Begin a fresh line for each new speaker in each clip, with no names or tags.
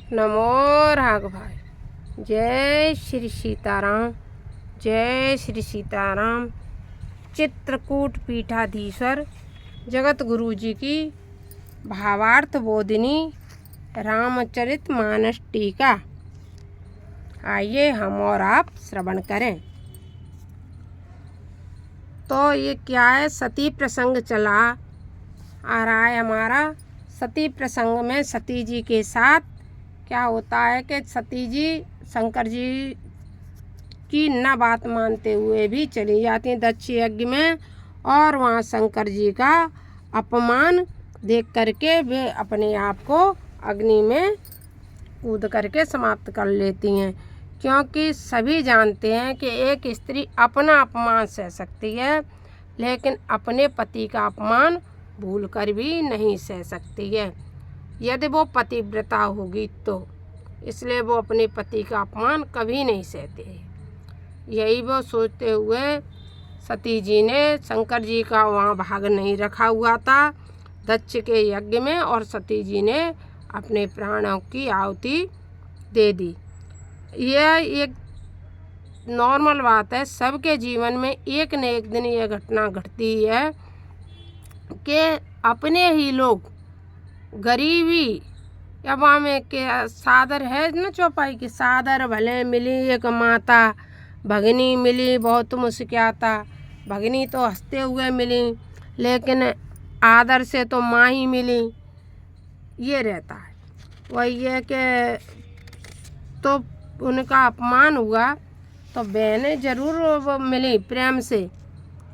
नमो राघ भाई। जय श्री सीताराम, जय श्री सीताराम। चित्रकूट पीठाधीश्वर जगत गुरु जी की भावार्थ बोधिनी रामचरितमानस टीका। आइए हम और आप श्रवण करें। तो ये क्या है, सती प्रसंग चला आ रहा है हमारा। सती प्रसंग में सती जी के साथ क्या होता है कि सती जी शंकर जी की न बात मानते हुए भी चली जाती हैं दक्ष यज्ञ में, और वहाँ शंकर जी का अपमान देख करके वे अपने आप को अग्नि में कूद करके समाप्त कर लेती हैं। क्योंकि सभी जानते हैं कि एक स्त्री अपना अपमान सह सकती है, लेकिन अपने पति का अपमान भूल कर भी नहीं सह सकती है, यदि वो पतिव्रता होगी तो। इसलिए वो अपने पति का अपमान कभी नहीं सहते। यही वो सोचते हुए सती जी ने शंकर जी का वहाँ भाग नहीं रखा हुआ था दक्ष के यज्ञ में, और सती जी ने अपने प्राणों की आहुति दे दी। यह एक नॉर्मल बात है, सबके जीवन में एक न एक दिन यह घटना घटती है कि अपने ही लोग गरीबी या वहाँ में के सादर है न चौपाई की सादर भले मिली, एक माता भगनी मिली, बहुत मुस्कुराता भगनी तो हंसते हुए मिली, लेकिन आदर से तो माँ ही मिली। ये रहता है वही है कि तो उनका अपमान हुआ तो बहनें ज़रूर मिली प्रेम से,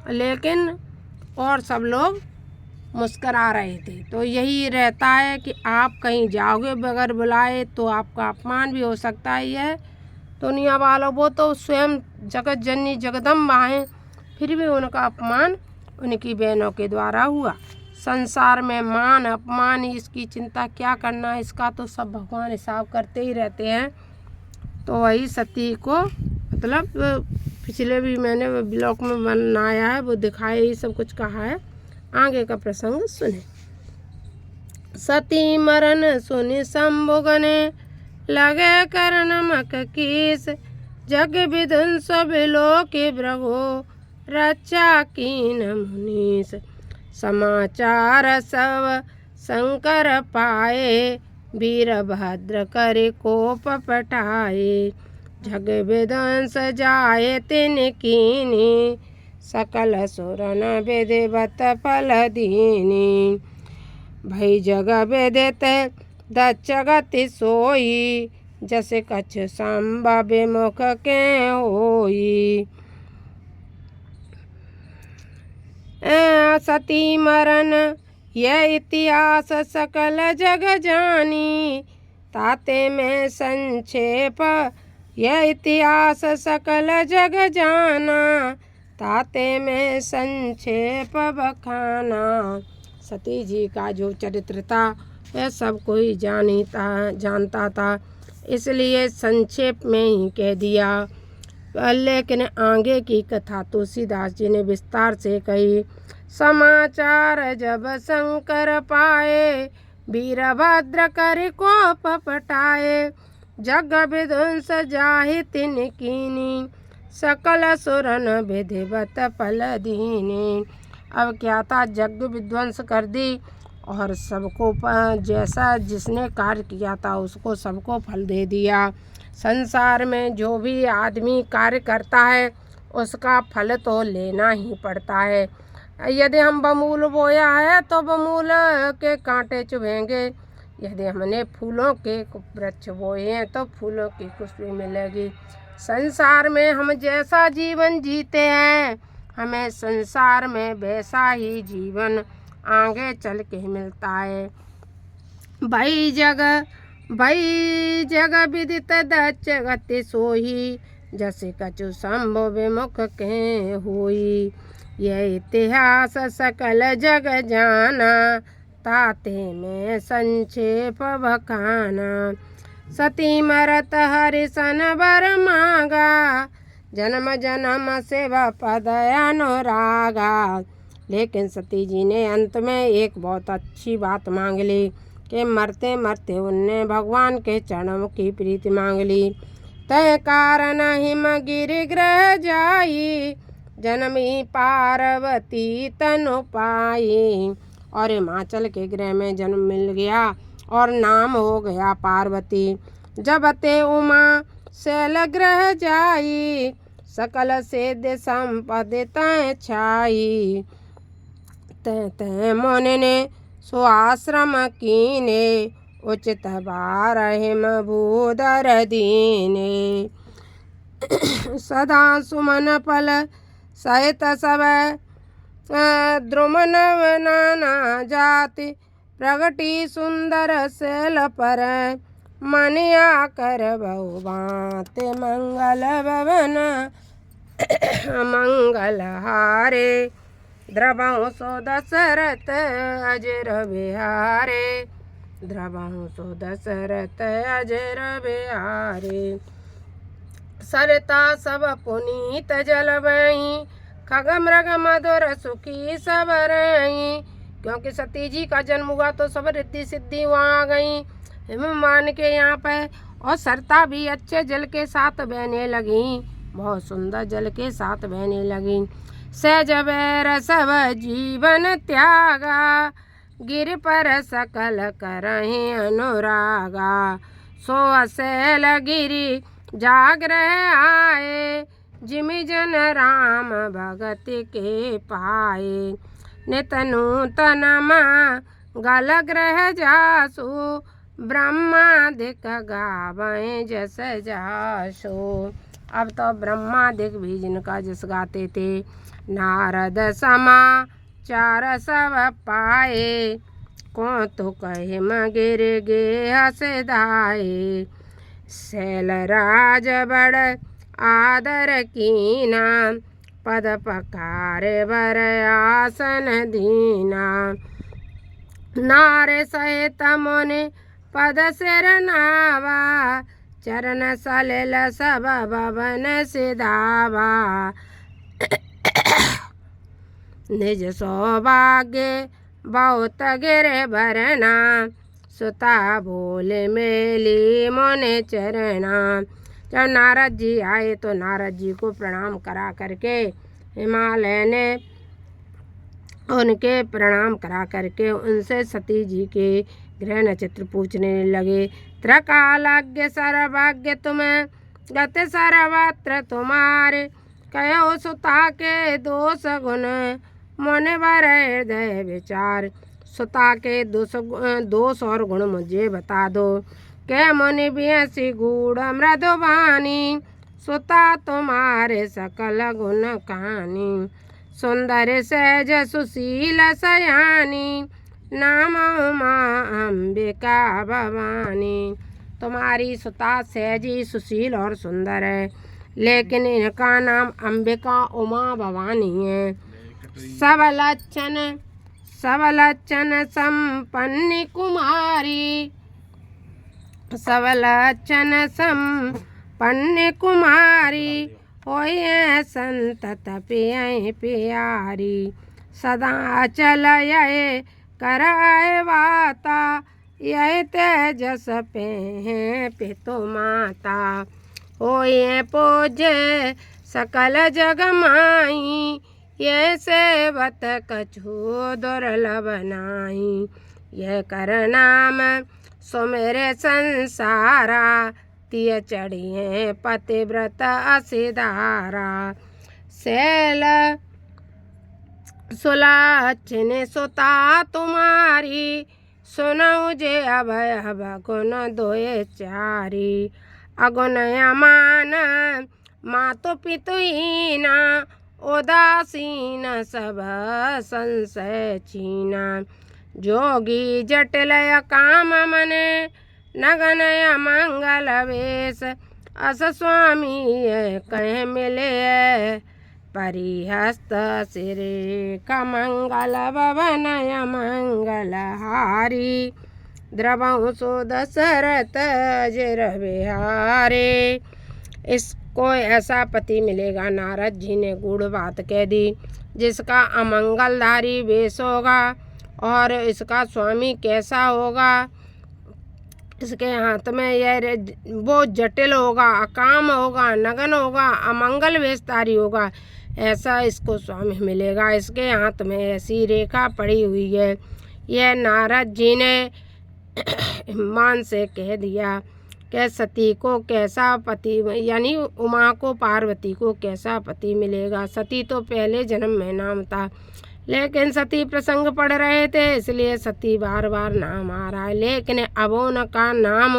लेकिन और सब लोग मुस्करा रहे थे। तो यही रहता है कि आप कहीं जाओगे बगैर बुलाए तो आपका अपमान भी हो सकता ही है। दुनिया वालों वो तो स्वयं जगत जननी जगदम्बा हैं, फिर भी उनका अपमान उनकी बहनों के द्वारा हुआ। संसार में मान अपमान इसकी चिंता क्या करना, इसका तो सब भगवान हिसाब करते ही रहते हैं। तो वही सती को मतलब पिछले भी मैंने ब्लॉग में बनाया है, वो दिखाया ही सब कुछ कहा है। आगे का प्रसंग सुने। सती मरन सुनि शंभुगने लगे कर नमक कीस, जग विध्वंस बिलोके भ्रगो रक्षा कीन मुनीस। समाचार सब शंकर पाए, वीरभद्र कर कोप पटाए। जग विध्वंस जाए तिन कीनी, सकल सुरन विधिवत फल दीनी। भई जग विदित दक्ष गति सोई, जस कछ संभव विमुख के होई। सती मरन यह इतिहास सकल जग जानी, ताते में संक्षेप यह इतिहास सकल जग जाना, ताते में संक्षेप बखाना। सती जी का जो चरित्र था वह सब कोई जानता था, इसलिए संक्षेप में ही कह दिया। लेकिन आगे की कथा तुलसीदास जी ने विस्तार से कही। समाचार जब शंकर पाए, वीरभद्र कर कोप पटाए। जग विध्वंस जाहि तिन कीनी, सकल सुरन विधिवत फल दीनी। अब क्या था, जग विध्वंस कर दी और सबको जैसा जिसने कार्य किया था उसको सबको फल दे दिया। संसार में जो भी आदमी कार्य करता है उसका फल तो लेना ही पड़ता है। यदि हम बमूल बोया है तो बमूल के कांटे चुभेंगे, यदि हमने फूलों के वृक्ष बोए हैं तो फूलों की खुशबू मिलेगी। संसार में हम जैसा जीवन जीते हैं, हमें संसार में वैसा ही जीवन आगे चल के मिलता है। भई जग विदित दक्ष गति सोही, जस कछु संभव विमुख के होई। यह इतिहास सकल जग जाना, ताते में संक्षेप बखाना। सती मरत हरिसन बर मांगा, जन्म जन्म सेवा पद अनुरागा। लेकिन सती जी ने अंत में एक बहुत अच्छी बात मांग ली कि मरते मरते उनने भगवान के चरणों की प्रीति मांग ली। तय कारण हिम गिरिग्रह जाई, जन्मी पार्वती तनु पाई। और हिमाचल के ग्रह में जन्म मिल गया और नाम हो गया पार्वती। जब ते उमा शैल ग्रह जाई, सकल सिद्ध संपद तय छाई। तय मुनि ने सुआश्रम कीने, उचित बारहिम भूधर दीने। सदा सुमन फल सहित सब द्रुमन नाना जाति, प्रगटी सुंदर शैल पर मनिया कर बहु बात। मंगल भवन मंगल हारे, द्रवहु सो दशरथ अजर बिहारे। द्रवहु सो दशरथ अजर बिहारे। सरता सब पुनीत जल बही, खग मृग मधुर सुखी सब रही। क्योंकि सती जी का जन्म हुआ तो सब रिद्धि सिद्धि वहाँ आ गई हिममान के यहाँ पे। और सरता भी अच्छे जल के साथ बहने लगी, बहुत सुंदर जल के साथ बहने लगी। सहज बैर सब जीवन त्यागा, गिर पर सकल करहि अनुरागा। सो शैल गिरि जागृह आए, जिमि जन राम भगति के पाए। नित नूतन गल ग्रह जासु, ब्रह्मादिक गावें जस जासु। अब तो ब्रह्मादिक भी जिनका जस गाते थे। नारद समाचार सब पाए, को तो कहे गिर गे हस दाए। शैल राज बड़ आदर कीना, पद पकारे बर आसन दीना। नारे सहित मुनि पद सिर नावा, चरण सलिल सब भवन सिधावा। निज सौभाग्य बहुत गिर भरना, सुता बोले मेली मुनि चरना। जब नारद जी आए तो नारद जी को प्रणाम करा करके हिमालय ने उनके प्रणाम करा करके उनसे सती जी के ग्रह नक्षत्र पूछने लगे। त्रिकालज्ञ सर्वज्ञ तुम्हें गति सर्वत्र तुम्हारे, कहो सुता के दोष गुण मुनि बर हृदय विचार। सुता के दोष और गुण मुझे बता दो, के मुनि बियसी गूढ़ मृदुबानी। सुता तुम्हारे सकल गुण कहानी, सुंदर सहज सुशील सयानी। नाम उमा अंबिका भवानी। तुम्हारी सुता सहजी सुशील और सुंदर है, लेकिन इनका नाम अंबिका उमा भवानी है। सब लक्षण संपन्न कुमारी, सब लक्षण संपन्न कुमारी। होए संतत पिय प्यारी, सदा चल ये कराए वाता। यह तेजस पे हैं पितु माता, होए पूजे सकल जग माई। ये सेवत कछु दुर्लभ नाई, यह कर नाम सुमेरे संसारा। तिय चढ़िए पतिव्रत असिधारा, शैल सुलक्षण सुता तुम्हारी। सुनऊ जे अभय गुण दोए चारी, अगुण अमान मातु पितुहीना। उदासीन सब संशय छीना, जोगी जटिल काम मने। नगन मंगल वेश अस स्वामी कह मिले। परिहस्त सिरे कमंगल भवन मंगल हारी। द्रवहु सो दशरथ अजर बिहारे। इसको ऐसा पति मिलेगा, नारद जी ने गूढ़ बात कह दी, जिसका अमंगलधारी वेश होगा और इसका स्वामी कैसा होगा। इसके हाथ में यह वो जटिल होगा, अकाम होगा, नगन होगा, अमंगल विस्तारी होगा, ऐसा इसको स्वामी मिलेगा। इसके हाथ में ऐसी रेखा पड़ी हुई है। यह नारद जी ने मान से कह दिया कि सती को कैसा पति, यानी उमा को पार्वती को कैसा पति मिलेगा। सती तो पहले जन्म में नाम था, लेकिन सती प्रसंग पढ़ रहे थे इसलिए सती बार बार नाम आ रहा है। लेकिन अब उनका नाम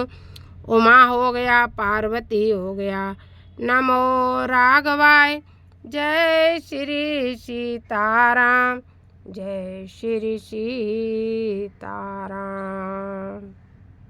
उमा हो गया, पार्वती हो गया। नमो राघवाय, जय श्री सीताराम, जय श्री सीताराम।